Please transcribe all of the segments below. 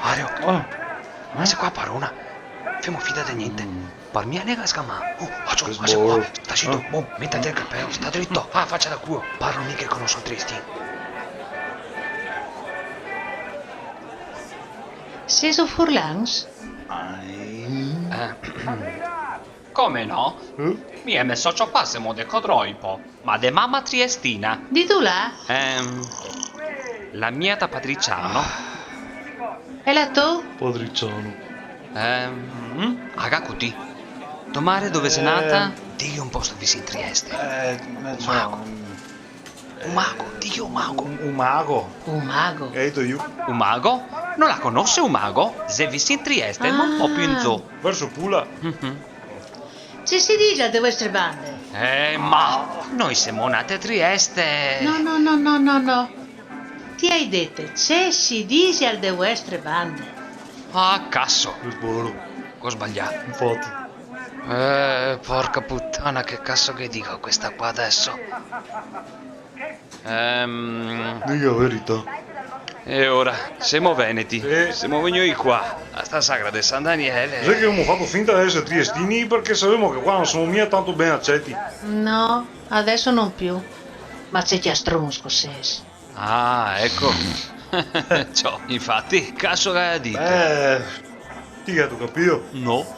Mario, se qua parona, femo fida di niente. Per mia nega scamma. Faccio, se qua, sta zitto, mettete il cappello, sta dritto. Faccia da culo. Parlo mica con i tristi. Sei su Furlans? Come no? Mi è messo ciò passimo de codroipo, ma de mamma triestina. Di tu là? La mia da Patriciano. E la tu? Padriciano. Agacuti. Domare dove sei nata? Digli un posto vicino Trieste. Un mago, digli un mago. Un mago. Un mago. Eito io. Un mago? Non la conosce un mago? Se vissi in Trieste, ma un po' più in giù. Verso Pula. Ci si dice alle vostre bande? Ma noi siamo nate a Trieste. No. Ti hai detto, ci si dice alle vostre bande? Ah, cazzo. Il buono. Ho sbagliato. Infatti. Porca puttana, che cazzo che dico questa qua adesso? Dica la verità. E ora, siamo veneti. Sì. Siamo venuti qua, a sta sagra di San Daniele. Sai che abbiamo fatto finta di essere triestini perché sapevamo che qua non sono mica tanto ben accetti. No, adesso non più. Ma c'è chi stronsco ses. Ah, ecco. Ciò, infatti, cazzo che hai detto? Ti hai capito? No.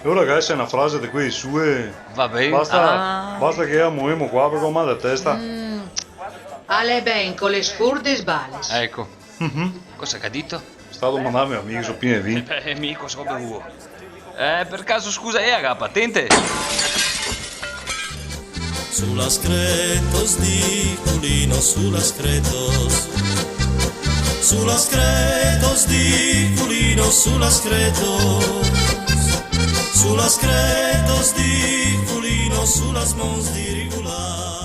E ora che è una frase di quelle sue. Va bene. Basta che la muoviamo qua perché ho mal di testa. Ale ben con le scurde sbales. Ecco. Cosa che ha detto? Sta domandando ai miei amici, sono pieni di vino. Mico so bevuto. Per caso scusa, la patente? Sulas cretos di culino, sulas cretos. Sulas cretos di culino, sulas cretos. Sulas cretos di culino, sulas mons di regular.